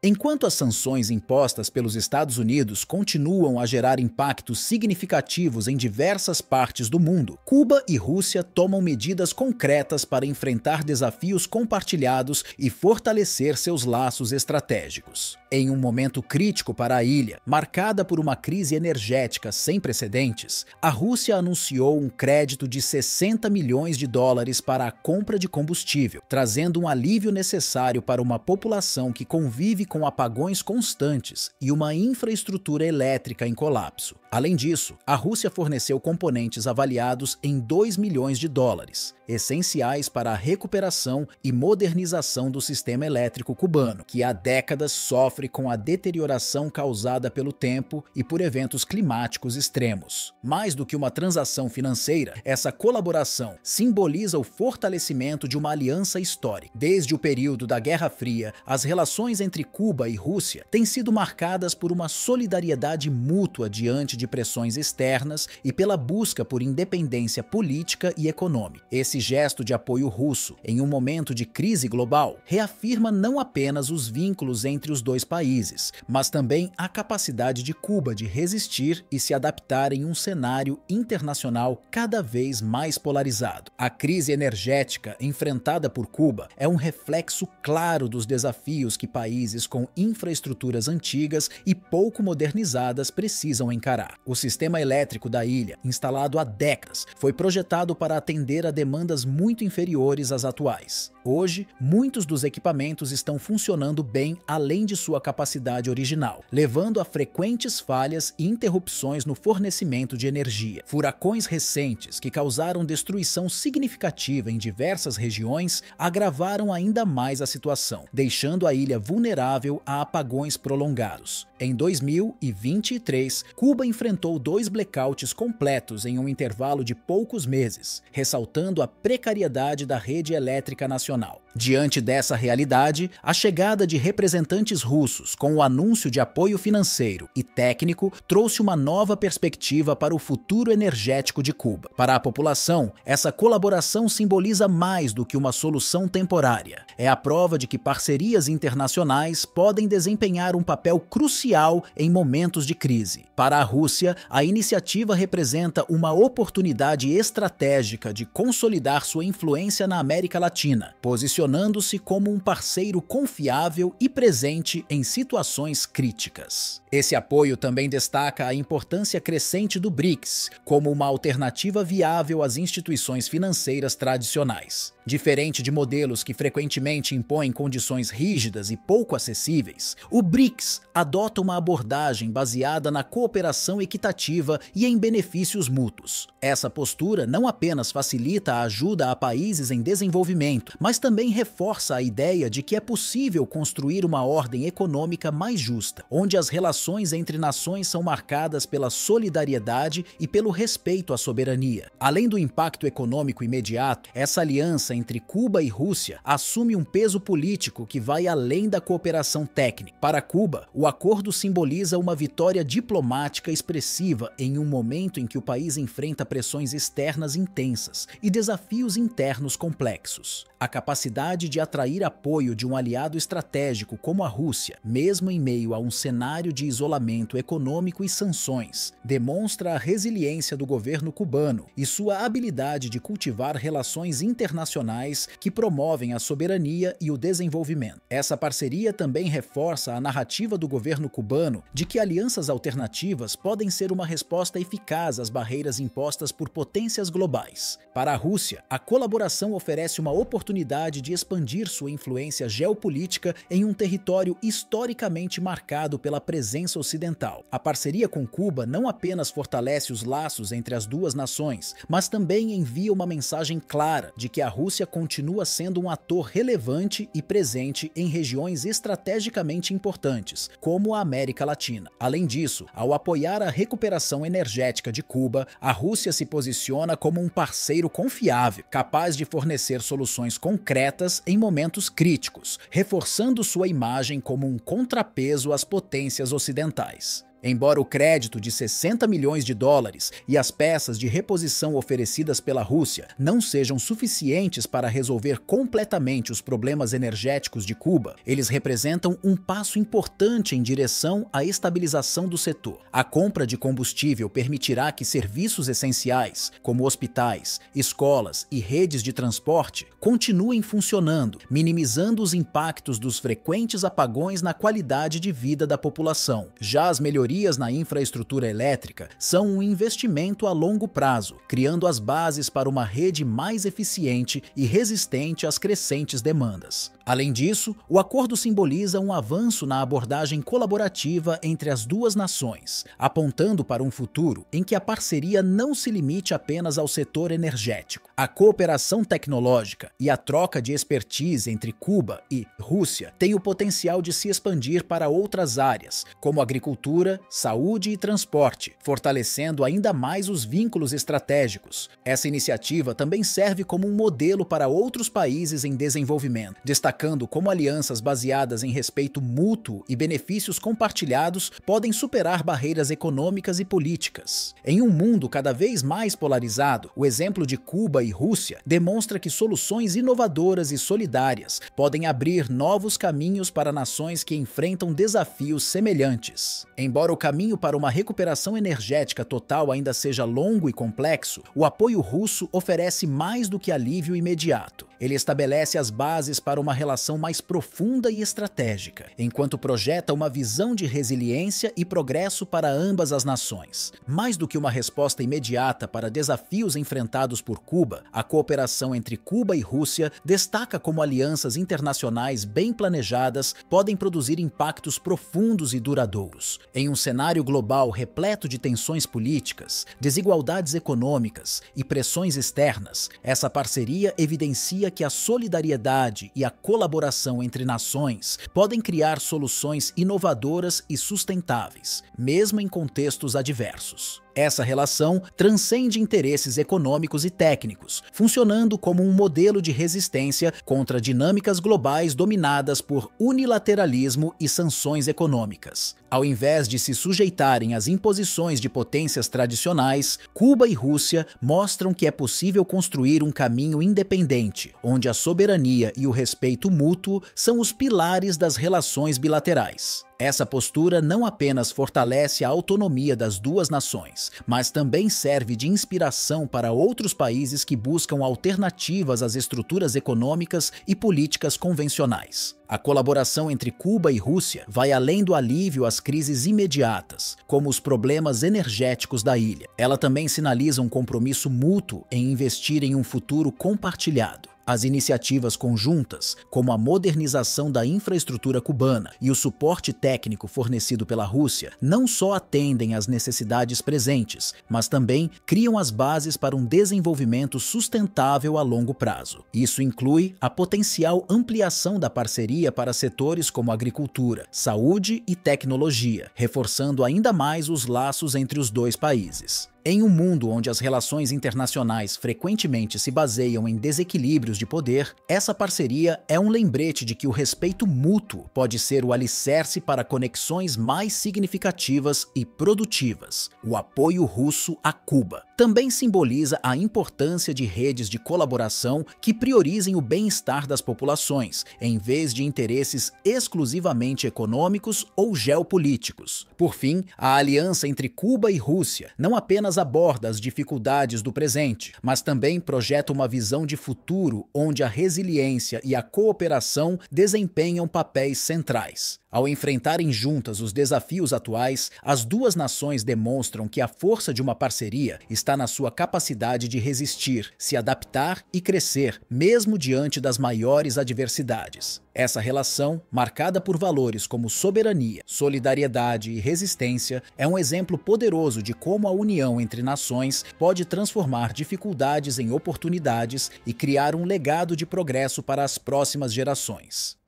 Enquanto as sanções impostas pelos Estados Unidos continuam a gerar impactos significativos em diversas partes do mundo, Cuba e Rússia tomam medidas concretas para enfrentar desafios compartilhados e fortalecer seus laços estratégicos. Em um momento crítico para a ilha, marcada por uma crise energética sem precedentes, a Rússia anunciou um crédito de 60 milhões de dólares para a compra de combustível, trazendo um alívio necessário para uma população que convive com apagões constantes e uma infraestrutura elétrica em colapso. Além disso, a Rússia forneceu componentes avaliados em 2 milhões de dólares, essenciais para a recuperação e modernização do sistema elétrico cubano, que há décadas sofre com a deterioração causada pelo tempo e por eventos climáticos extremos. Mais do que uma transação financeira, essa colaboração simboliza o fortalecimento de uma aliança histórica. Desde o período da Guerra Fria, as relações entre Cuba e Rússia têm sido marcadas por uma solidariedade mútua diante de pressões externas e pela busca por independência política e econômica. Esse gesto de apoio russo, em um momento de crise global, reafirma não apenas os vínculos entre os dois países, mas também a capacidade de Cuba de resistir e se adaptar em um cenário internacional cada vez mais polarizado. A crise energética enfrentada por Cuba é um reflexo claro dos desafios que países com infraestruturas antigas e pouco modernizadas precisam encarar. O sistema elétrico da ilha, instalado há décadas, foi projetado para atender a demandas muito inferiores às atuais. Hoje, muitos dos equipamentos estão funcionando bem além de sua capacidade original, levando a frequentes falhas e interrupções no fornecimento de energia. Furacões recentes, que causaram destruição significativa em diversas regiões, agravaram ainda mais a situação, deixando a ilha vulnerável a apagões prolongados. Em 2023, Cuba enfrentou 2 blackouts completos em um intervalo de poucos meses, ressaltando a precariedade da rede elétrica nacional. Diante dessa realidade, a chegada de representantes russos com o anúncio de apoio financeiro e técnico trouxe uma nova perspectiva para o futuro energético de Cuba. Para a população, essa colaboração simboliza mais do que uma solução temporária. É a prova de que parcerias internacionais podem desempenhar um papel crucial em momentos de crise. Para a Rússia, a iniciativa representa uma oportunidade estratégica de consolidar sua influência na América Latina, posicionando-se como um parceiro confiável e presente em situações críticas. Esse apoio também destaca a importância crescente do BRICS como uma alternativa viável às instituições financeiras tradicionais. Diferente de modelos que frequentemente impõem condições rígidas e pouco acessíveis, o BRICS adota uma abordagem baseada na cooperação equitativa e em benefícios mútuos. Essa postura não apenas facilita a ajuda a países em desenvolvimento, mas também reforça a ideia de que é possível construir uma ordem econômica mais justa, onde as relações entre nações são marcadas pela solidariedade e pelo respeito à soberania. Além do impacto econômico imediato, essa aliança entre Cuba e Rússia assume um peso político que vai além da cooperação técnica. Para Cuba, o acordo simboliza uma vitória diplomática expressiva em um momento em que o país enfrenta pressões externas intensas e desafios internos complexos. A capacidade de atrair apoio de um aliado estratégico como a Rússia, mesmo em meio a um cenário de isolamento econômico e sanções, demonstra a resiliência do governo cubano e sua habilidade de cultivar relações internacionais que promovem a soberania e o desenvolvimento. Essa parceria também reforça a narrativa do governo cubano de que alianças alternativas podem ser uma resposta eficaz às barreiras impostas por potências globais. Para a Rússia, a colaboração oferece uma oportunidade de expandir sua influência geopolítica em um território historicamente marcado pela presença ocidental. A parceria com Cuba não apenas fortalece os laços entre as duas nações, mas também envia uma mensagem clara de que a Rússia continua sendo um ator relevante e presente em regiões estrategicamente importantes, como a América Latina. Além disso, ao apoiar a recuperação energética de Cuba, a Rússia se posiciona como um parceiro confiável, capaz de fornecer soluções concretas em momentos críticos, reforçando sua imagem como um contrapeso às potências ocidentais. Embora o crédito de 60 milhões de dólares e as peças de reposição oferecidas pela Rússia não sejam suficientes para resolver completamente os problemas energéticos de Cuba, eles representam um passo importante em direção à estabilização do setor. A compra de combustível permitirá que serviços essenciais, como hospitais, escolas e redes de transporte, continuem funcionando, minimizando os impactos dos frequentes apagões na qualidade de vida da população. Já as melhorias na infraestrutura elétrica são um investimento a longo prazo, criando as bases para uma rede mais eficiente e resistente às crescentes demandas. Além disso, o acordo simboliza um avanço na abordagem colaborativa entre as duas nações, apontando para um futuro em que a parceria não se limite apenas ao setor energético. A cooperação tecnológica e a troca de expertise entre Cuba e Rússia têm o potencial de se expandir para outras áreas, como agricultura, saúde e transporte, fortalecendo ainda mais os vínculos estratégicos. Essa iniciativa também serve como um modelo para outros países em desenvolvimento, destacando como alianças baseadas em respeito mútuo e benefícios compartilhados podem superar barreiras econômicas e políticas. Em um mundo cada vez mais polarizado, o exemplo de Cuba e Rússia demonstra que soluções inovadoras e solidárias podem abrir novos caminhos para nações que enfrentam desafios semelhantes. Embora o caminho para uma recuperação energética total ainda seja longo e complexo, o apoio russo oferece mais do que alívio imediato. Ele estabelece as bases para uma relação mais profunda e estratégica, enquanto projeta uma visão de resiliência e progresso para ambas as nações. Mais do que uma resposta imediata para desafios enfrentados por Cuba, a cooperação entre Cuba e Rússia destaca como alianças internacionais bem planejadas podem produzir impactos profundos e duradouros. Em um cenário global repleto de tensões políticas, desigualdades econômicas e pressões externas, essa parceria evidencia que a solidariedade e a colaboração entre nações podem criar soluções inovadoras e sustentáveis, mesmo em contextos adversos. Essa relação transcende interesses econômicos e técnicos, funcionando como um modelo de resistência contra dinâmicas globais dominadas por unilateralismo e sanções econômicas. Ao invés de se sujeitarem às imposições de potências tradicionais, Cuba e Rússia mostram que é possível construir um caminho independente, onde a soberania e o respeito mútuo são os pilares das relações bilaterais. Essa postura não apenas fortalece a autonomia das duas nações, mas também serve de inspiração para outros países que buscam alternativas às estruturas econômicas e políticas convencionais. A colaboração entre Cuba e Rússia vai além do alívio às crises imediatas, como os problemas energéticos da ilha. Ela também sinaliza um compromisso mútuo em investir em um futuro compartilhado. As iniciativas conjuntas, como a modernização da infraestrutura cubana e o suporte técnico fornecido pela Rússia, não só atendem às necessidades presentes, mas também criam as bases para um desenvolvimento sustentável a longo prazo. Isso inclui a potencial ampliação da parceria para setores como agricultura, saúde e tecnologia, reforçando ainda mais os laços entre os dois países. Em um mundo onde as relações internacionais frequentemente se baseiam em desequilíbrios de poder, essa parceria é um lembrete de que o respeito mútuo pode ser o alicerce para conexões mais significativas e produtivas. O apoio russo a Cuba também simboliza a importância de redes de colaboração que priorizem o bem-estar das populações, em vez de interesses exclusivamente econômicos ou geopolíticos. Por fim, a aliança entre Cuba e Rússia não apenas aborda as dificuldades do presente, mas também projeta uma visão de futuro onde a resiliência e a cooperação desempenham papéis centrais. Ao enfrentarem juntas os desafios atuais, as duas nações demonstram que a força de uma parceria está na sua capacidade de resistir, se adaptar e crescer, mesmo diante das maiores adversidades. Essa relação, marcada por valores como soberania, solidariedade e resistência, é um exemplo poderoso de como a união entre nações pode transformar dificuldades em oportunidades e criar um legado de progresso para as próximas gerações.